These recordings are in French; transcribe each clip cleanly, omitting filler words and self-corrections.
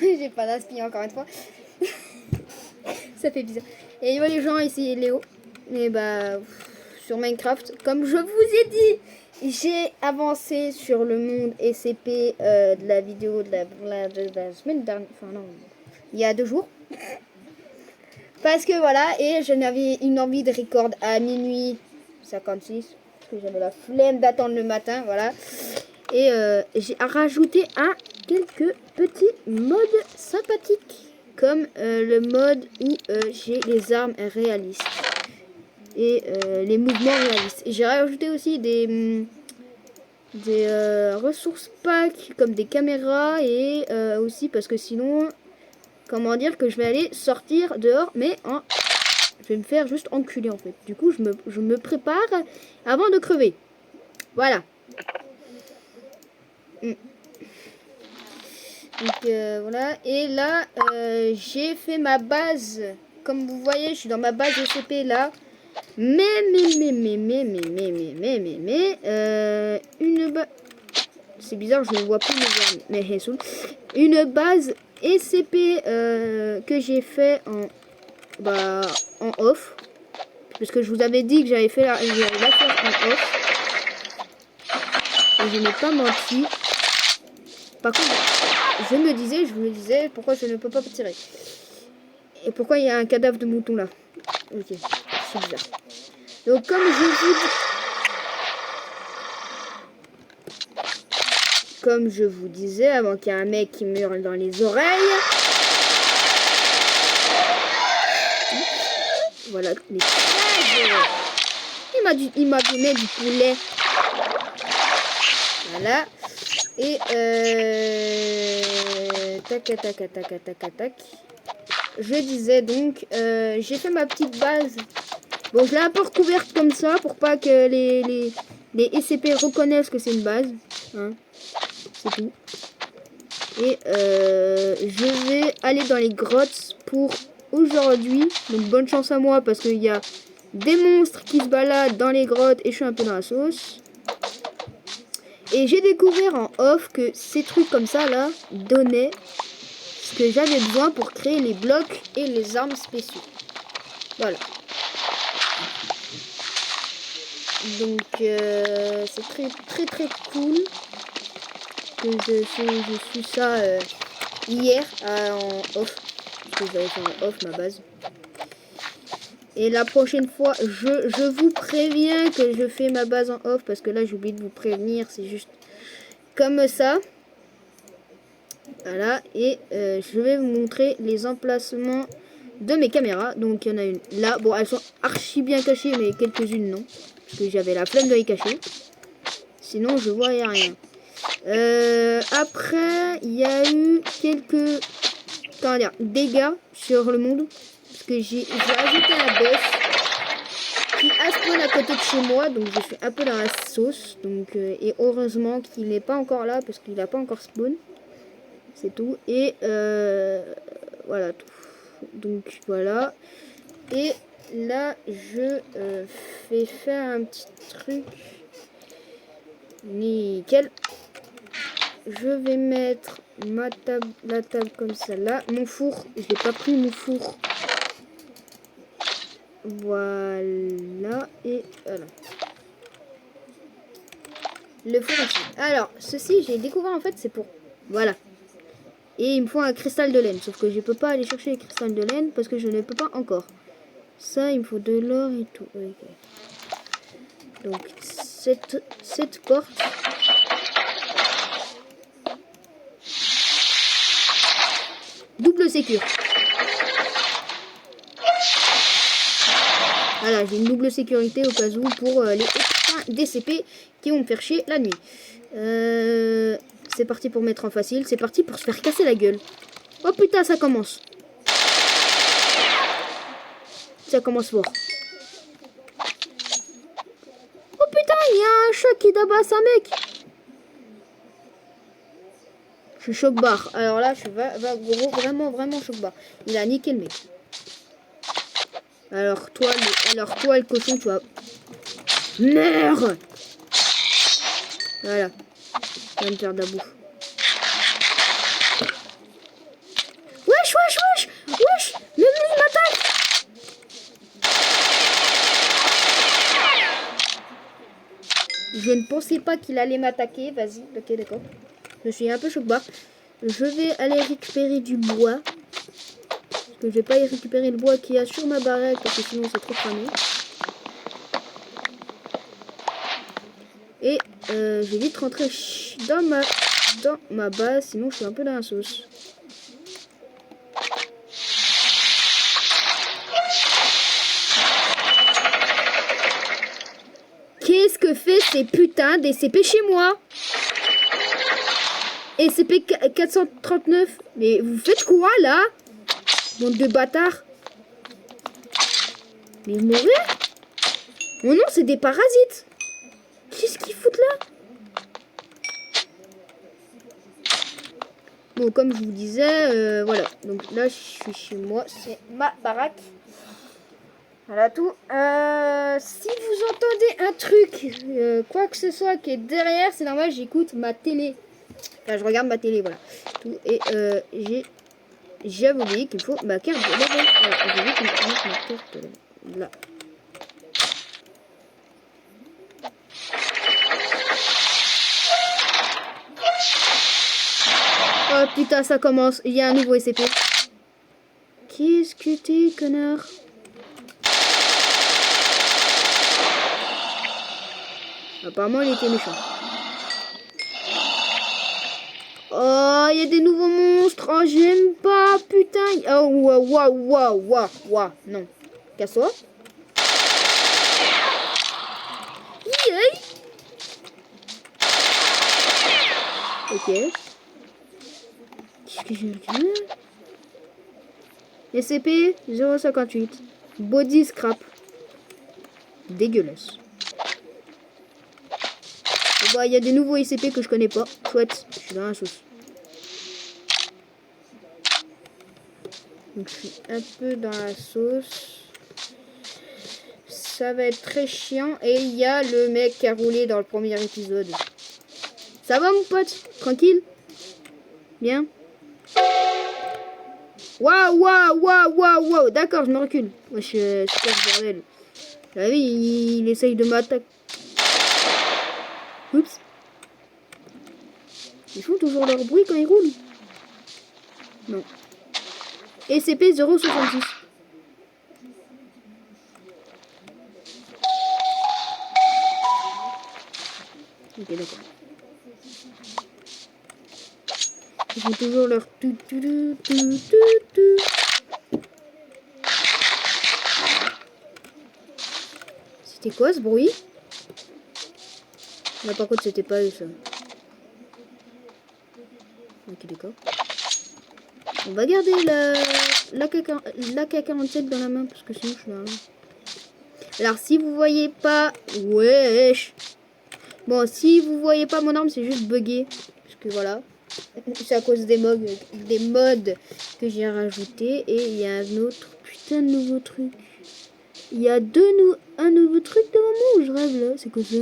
J'ai pas d'inspi encore une fois. Ça fait bizarre. Et il y a les gens ici, Léo. Et bah, sur Minecraft, comme je vous ai dit, j'ai avancé sur le monde SCP de la vidéo de la semaine dernière. Enfin, non, il y a 2 jours. Parce que voilà, et j'en avais une envie de record à minuit 56. Parce que j'avais la flemme d'attendre le matin, voilà. Et j'ai rajouté quelques petits modes sympathiques. Comme le mode où j'ai les armes réalistes. Et les mouvements réalistes. Et j'ai rajouté aussi des ressources packs comme des caméras. Et aussi parce que sinon, comment dire que je vais aller sortir dehors. Mais je vais me faire juste enculer en fait. Du coup, je me prépare avant de crever. Voilà. Donc voilà, et là j'ai fait ma base, comme vous voyez je suis dans ma base SCP là, mais une base, c'est bizarre je ne vois plus mes armes, mais une base SCP que j'ai fait en off, parce que je vous avais dit que j'avais fait la faire en off, et je n'ai pas menti. Par contre, je me disais, pourquoi je ne peux pas tirer. Et pourquoi il y a un cadavre de mouton là. Ok, c'est bizarre. Donc comme je vous disais, avant qu'il y ait un mec qui meure dans les oreilles. Voilà, les il m'a donné du poulet. Voilà. Et tac. Je disais donc, j'ai fait ma petite base. Bon, je l'ai un peu recouverte comme ça pour pas que les SCP reconnaissent que c'est une base. Hein. C'est tout. Et je vais aller dans les grottes pour aujourd'hui. Donc bonne chance à moi parce qu'il y a des monstres qui se baladent dans les grottes et je suis un peu dans la sauce. Et j'ai découvert en off que ces trucs comme ça là donnaient ce que j'avais besoin pour créer les blocs et les armes spéciaux. Voilà. Donc c'est très cool que je suis ça hier en off. Parce que j'avais fait en off ma base. Et la prochaine fois, je vous préviens que je fais ma base en off. Parce que là, j'ai oublié de vous prévenir. C'est juste comme ça. Voilà. Et je vais vous montrer les emplacements de mes caméras. Donc, il y en a une là. Bon, elles sont archi bien cachées. Mais quelques-unes, non. Parce que j'avais la flemme de les cacher. Sinon, je voyais rien. Après, il y a eu quelques dégâts sur le monde. Parce que j'ai ajouté un boss qui a spawn à côté de chez moi. Donc je suis un peu dans la sauce. Donc, et heureusement qu'il n'est pas encore là. Parce qu'il n'a pas encore spawn. C'est tout. Et voilà tout. Donc voilà. Et là je vais faire un petit truc. Nickel. Je vais mettre la table comme ça là. Mon four, je n'ai pas pris mon four. Voilà. Et voilà. Le four ici. Alors, ceci, j'ai découvert en fait, c'est pour... Voilà. Et il me faut un cristal de laine. Sauf que je ne peux pas aller chercher les cristals de laine parce que je ne peux pas encore. Ça, il me faut de l'or et tout. Okay. Donc, cette porte... Double sécure. Voilà, j'ai une double sécurité au cas où pour les DCP qui vont me faire chier la nuit. C'est parti pour mettre en facile. C'est parti pour se faire casser la gueule. Oh putain, ça commence. Ça commence fort. Oh putain, il y a un chat qui tabasse un mec. Je suis choc barre. Alors là, je suis gros, vraiment choc barre. Il a niqué le mec. Alors toi, le cochon, tu vas... Merde. Voilà. On va me faire de la bouffe. wesh. Même lui, il m'attaque. Je ne pensais pas qu'il allait m'attaquer. Vas-y, ok, d'accord. Je suis un peu choc-barre. Je vais aller récupérer du bois. Parce que je vais pas y récupérer le bois qu'il y a sur ma baraque. Parce que sinon, c'est trop cramé. Et je vais vite rentrer dans ma base. Sinon, je suis un peu dans la sauce. Qu'est-ce que fait ces putains d'SCP chez moi? SCP 439. Mais vous faites quoi là? Bande de bâtards. Mais mauvais. Oh non, c'est des parasites. Qu'est-ce qu'ils foutent là? Bon, comme je vous disais, voilà. Donc là, je suis chez moi. C'est ma baraque. Voilà tout. Si vous entendez un truc, quoi que ce soit qui est derrière, c'est normal, j'écoute ma télé. Enfin, je regarde ma télé, voilà. Tout. Et j'ai oublié qu'il faut ma carte de la banque. J'ai oublié qu'il faut mettre ma carte là. Oh putain, ça commence. Il y a un nouveau SCP. Qu'est-ce que t'es, connard? Apparemment, il était méchant. Oh, il y a des nouveaux monstres. Oh, j'aime pas, putain. Oh, waouh. Non. Casse-toi. Ok. Qu'est-ce que j'ai regardé? SCP 058. Body scrap. Dégueulasse. Bah, il y a des nouveaux SCP que je connais pas. Chouette, je suis dans la sauce. Donc je suis un peu dans la sauce. Ça va être très chiant. Et il y a le mec qui a roulé dans le premier épisode. Ça va mon pote? Tranquille? Bien? Waouh. D'accord, je me recule. Moi je suis super bordel. Vous savez, il essaye de m'attaquer. Oups. Ils font toujours leur bruit quand ils roulent. Non. SCP 066. Ok, d'accord. Ils font toujours leur tout. C'était quoi ce bruit? Là par contre c'était pas eux ça. Ok, d'accord. On va garder la K47 dans la main parce que sinon je suis là. Alors si vous voyez pas... Wesh. Bon, si vous voyez pas mon arme, c'est juste buggé. Parce que voilà. C'est à cause des mods que j'ai rajouté. Et il y a un autre putain de nouveau truc. Il y a un nouveau truc devant moi ou je rêve là? C'est quoi ça?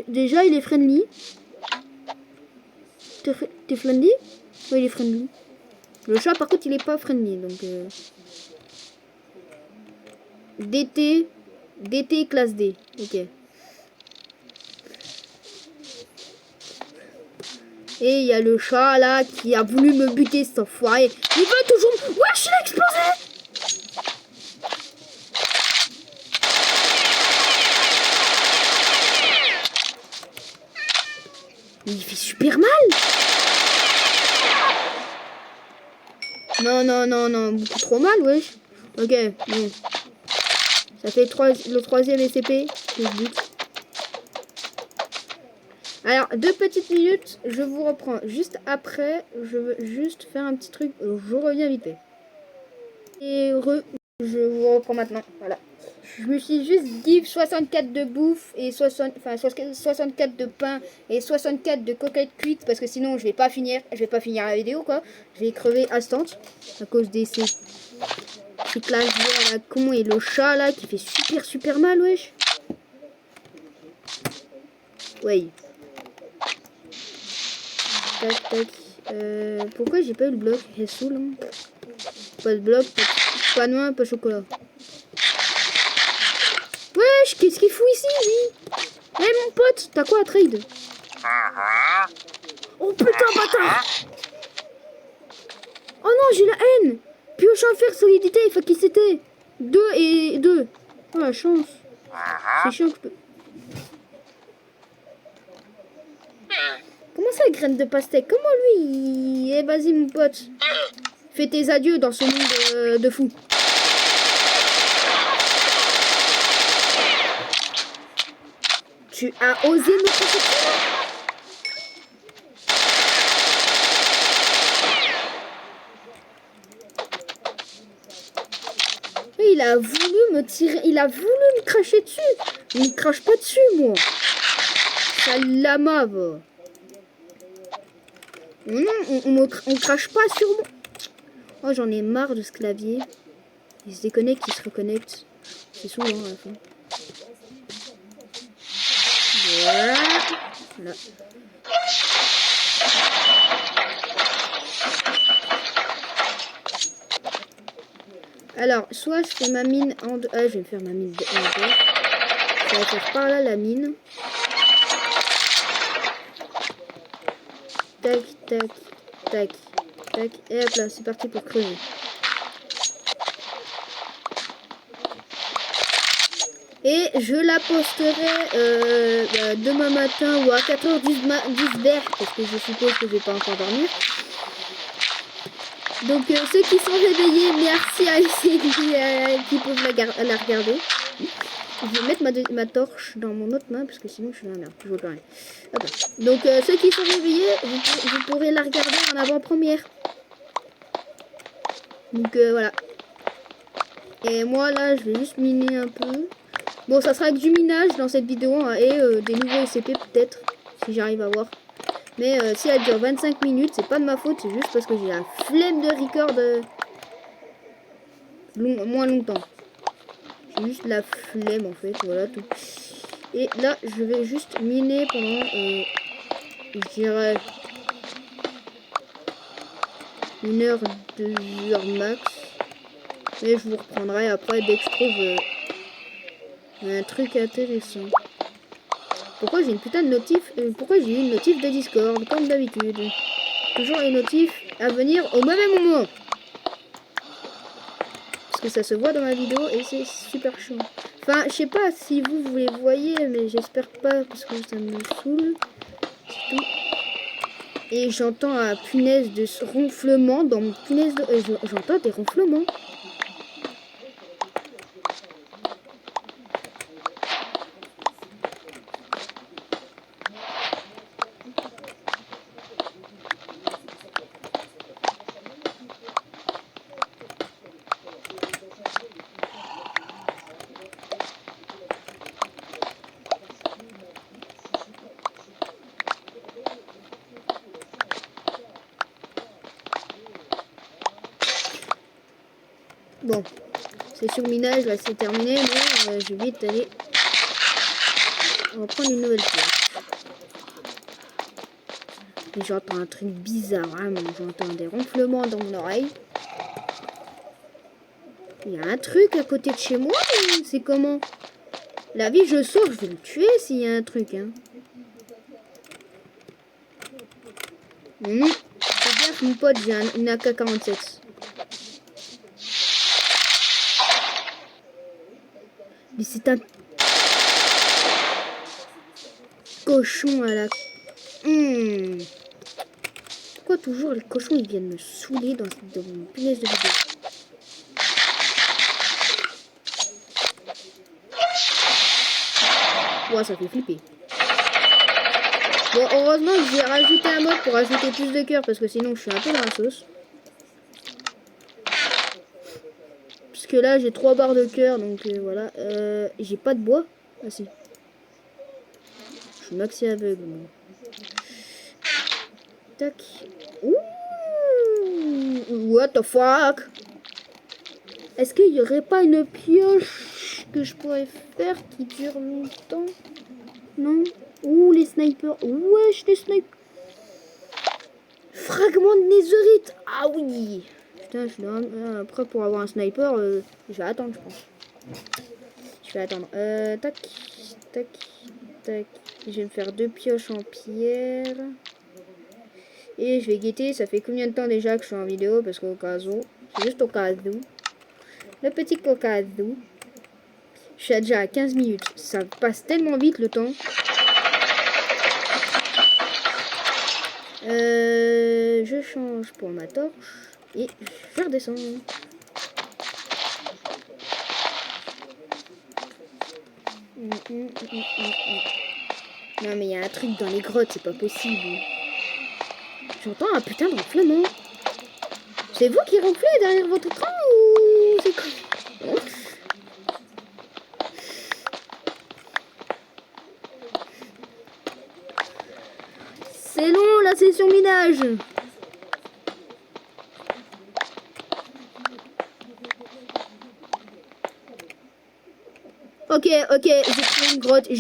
Déjà il est friendly. T'es friendly? Oui, il est friendly. Le chat par contre il est pas friendly. Donc DT classe D. Ok. Et il y a le chat là qui a voulu me buter cet enfoiré. Il veut toujours... Wesh, il a explosé! Il fait super mal! Non, beaucoup trop mal, wesh. Ok, bon. Ça fait le troisième SCP que je bute. Alors, 2 petites minutes, je vous reprends juste après. Je veux juste faire un petit truc. Je reviens vite fait. Et je vous reprends maintenant. Voilà. Je me suis juste give 64 de bouffe et 64 de pain et 64 de coquillettes cuites parce que sinon je vais pas finir la vidéo quoi. Je vais crever instant à cause des ces classes à la con et le chat là qui fait super mal wesh. Ouais. Tac. Pourquoi j'ai pas eu le bloc? Elle saoule, hein. Pas de bloc, pas de noix, pas de chocolat. Wesh, qu'est-ce qu'il fout ici, lui? Eh mon pote, t'as quoi à trade? Oh putain, bâtard! Oh non, j'ai la haine! Pioche en fer, solidité, il faut qui c'était? 2 et 2. Oh la chance. C'est chiant que je peux... Comment ça, graine de pastèque? Comment lui? Eh vas-y mon pote. Fais tes adieux dans ce monde de fou. Tu as osé me protéger? Il a voulu me tirer, il a voulu me cracher dessus. Il ne crache pas dessus, moi. Sale lama, va. Non, on crache pas sur moi. Oh, j'en ai marre de ce clavier. Il se déconnecte, il se reconnecte. C'est souvent à la fin. Voilà. Voilà. Alors, soit je fais ma mine en deux. Ah, je vais me faire ma mine en deux. Je vais faire par là la mine. Tac, tac, tac, tac. Et hop là, c'est parti pour creuser. Et je la posterai demain matin ou à 4h10 d'air, parce que je suppose que je vais pas encore dormir. Donc ceux qui sont réveillés, merci à essayer qui peuvent la regarder. Je vais mettre ma torche dans mon autre main parce que sinon je suis dans la merde. Je vois pas rien. Hop là. Donc ceux qui sont réveillés, vous pourrez la regarder en avant-première. Donc voilà. Et moi là, je vais juste miner un peu. Bon, ça sera avec du minage dans cette vidéo hein, et des nouveaux SCP peut-être, si j'arrive à voir. Mais si elle dure 25 minutes, c'est pas de ma faute, c'est juste parce que j'ai la flemme de record moins longtemps. J'ai juste la flemme en fait, voilà tout. Et là, je vais juste miner pendant, je dirais, 1 heure, 2 heures max. Mais je vous reprendrai après dès que je trouve un truc intéressant. Pourquoi j'ai une putain de notif? Pourquoi j'ai eu une notif de Discord, comme d'habitude? Toujours les notifs à venir au mauvais moment. Parce que ça se voit dans ma vidéo et c'est super chiant. Enfin, je sais pas si vous les voyez, mais j'espère pas parce que ça me saoule. C'est tout. Et j'entends un punaise de ronflement dans mon punaise de... j'entends des ronflements. Bon, c'est sur minage, là c'est terminé, mais je vais vite aller. On va prendre une nouvelle pièce. Et j'entends un truc bizarre, vraiment, j'entends des ronflements dans mon oreille. Il y a un truc à côté de chez moi, c'est comment? La vie, je sors, je vais le tuer s'il y a un truc, hein. Fais gaffe, mon pote, j'ai une AK-47. Mais c'est un cochon à la... Pourquoi toujours les cochons ils viennent me saouler dans une punaise de vidéo? Ouais, ça fait flipper. Bon, heureusement que j'ai rajouté un mode pour ajouter plus de cœur parce que sinon je suis un peu dans la sauce. Parce que là j'ai 3 barres de cœur donc voilà. J'ai pas de bois. Ah si. Je suis maxi aveugle. Moi. Tac. Ouh. What the fuck? Est-ce qu'il y aurait pas une pioche que je pourrais faire qui dure longtemps? Non. Ouh les snipers. Wesh les snipers. fragment de netherite. Ah oui. Putain, je dois... après, pour avoir un sniper, je vais attendre, je pense. Je vais attendre. Tac, tac, tac. Je vais me faire 2 pioches en pierre. Et je vais guetter. Ça fait combien de temps déjà que je suis en vidéo? Parce qu'au cas où, c'est juste au cas où. Le petit cas où. Je suis déjà à 15 minutes. Ça passe tellement vite le temps. Je change pour ma torche. Et je redescends. Non mais il y a un truc dans les grottes, c'est pas possible. J'entends un putain de ronflement. C'est vous qui ronflez derrière votre écran ou c'est quoi? C'est long la session minage. Ok, j'ai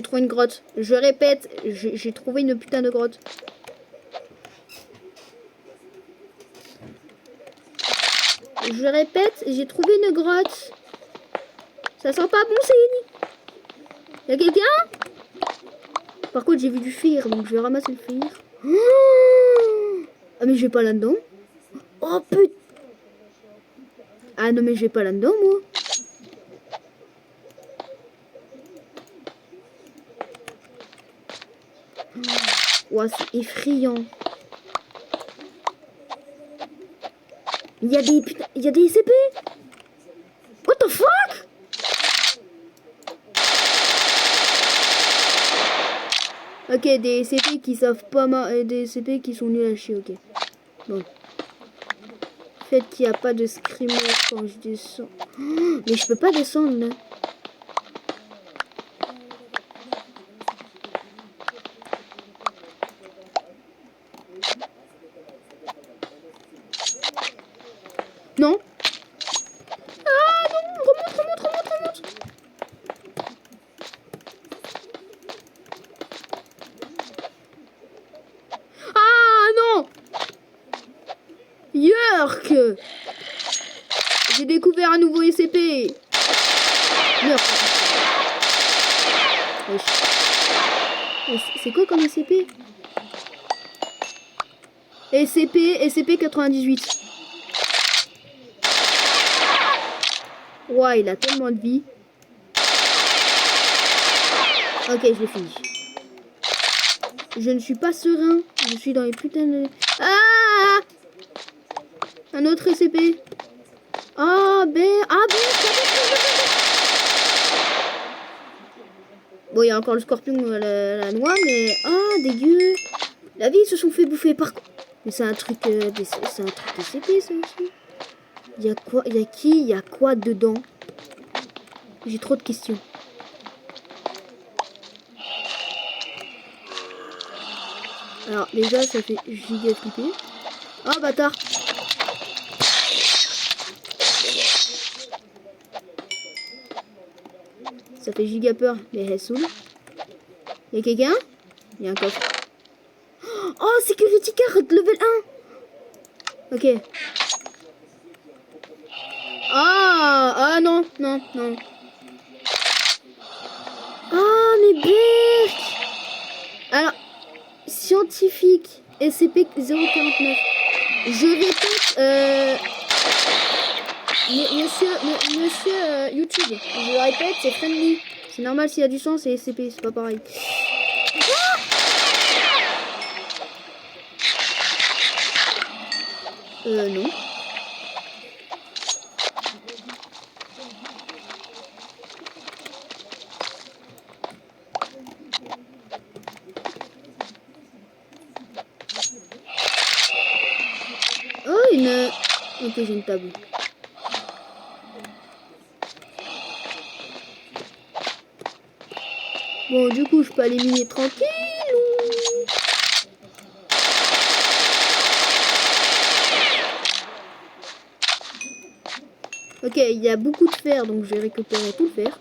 trouvé une grotte, Je répète, j'ai trouvé une putain de grotte. Je répète, j'ai trouvé une grotte. Ça sent pas bon, c'est... Y'a quelqu'un? Par contre, j'ai vu du fer, donc je vais ramasser le fer. Ah, mais je vais pas là-dedans. Oh, putain. Ah, non, mais je vais pas là-dedans, moi. Ouah, c'est effrayant. Il y a des putain... Il y a des SCP. What the fuck? Ok, des SCP qui savent pas des SCP qui sont nuls à chier, ok. Bon. Fait qu'il n'y a pas de screamer quand je descends. Oh, mais je peux pas descendre là. Non. Ah non, remonte. Ah non. Yerk. J'ai découvert un nouveau SCP. Merde. C'est quoi comme SCP? SCP 98. Ouais, il a tellement de vie. Ok, je l'ai fini. Je ne suis pas serein. Je suis dans les putains de... Ah! Un autre SCP. Ah, ben... Bon, il y a encore le scorpion, la noix, mais... Ah, dégueu. La vie, ils se sont fait bouffer par... Mais c'est un truc... c'est un truc SCP, ça aussi. Il y a quoi? Il y a qui? Il y a quoi dedans? J'ai trop de questions. Alors, déjà, ça fait giga flipper. Oh, bâtard! Ça fait giga peur, les Hessoul. Y'a quelqu'un? Y'a un coffre. Oh, security card, level 1! Ok. Ah, non. Ah, mais bête! Alors, scientifique, SCP-049. Je répète, monsieur YouTube, je répète, c'est friendly. C'est normal s'il y a du sang, c'est SCP, c'est pas pareil. Non. Oh, une... Ok, j'ai une table. Bon, du coup, je peux aller miner tranquille ou... Ok, il y a beaucoup de fer, donc je vais récupérer tout le fer.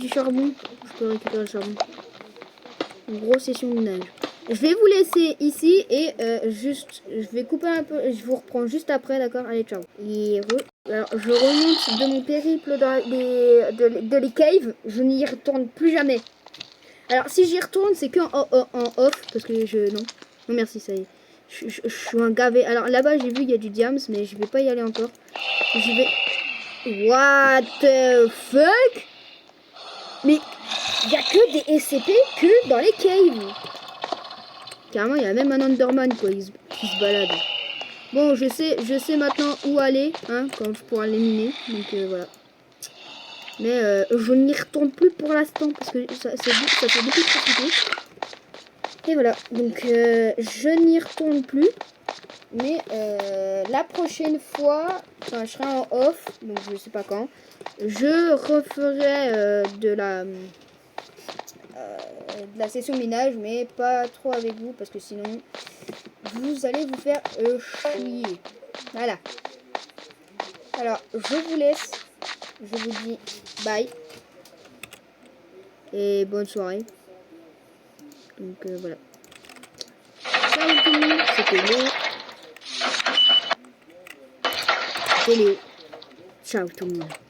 du charbon. Je peux récupérer le charbon. Une grosse session de neige. Je vais vous laisser ici et je vais couper un peu. Je vous reprends juste après, d'accord? Allez, ciao. Alors, je remonte de mon périple dans les caves. Je n'y retourne plus jamais. Alors, si j'y retourne, c'est qu'en en off. Parce que non. Non, merci, ça y est. Je suis un gavé. Alors, là-bas, j'ai vu, il y a du diams, mais je vais pas y aller encore. J'y vais. What the fuck? Mais il n'y a que des SCP que dans les caves. Carrément, il y a même un Enderman quoi, qui se balade. Bon, je sais maintenant où aller, hein, quand je pourrai l'éliminer. Donc voilà. Mais je n'y retourne plus pour l'instant parce que ça fait beaucoup de profiter. Et voilà, donc je n'y retourne plus. Mais la prochaine fois, enfin, je serai en off, donc je sais pas quand. Je referai de la session minage, mais pas trop avec vous parce que sinon vous allez vous faire chier. Voilà. Alors, je vous laisse. Je vous dis bye. Et bonne soirée. Donc voilà. Ciao tout le monde. C'était Léo. Ciao tout le monde.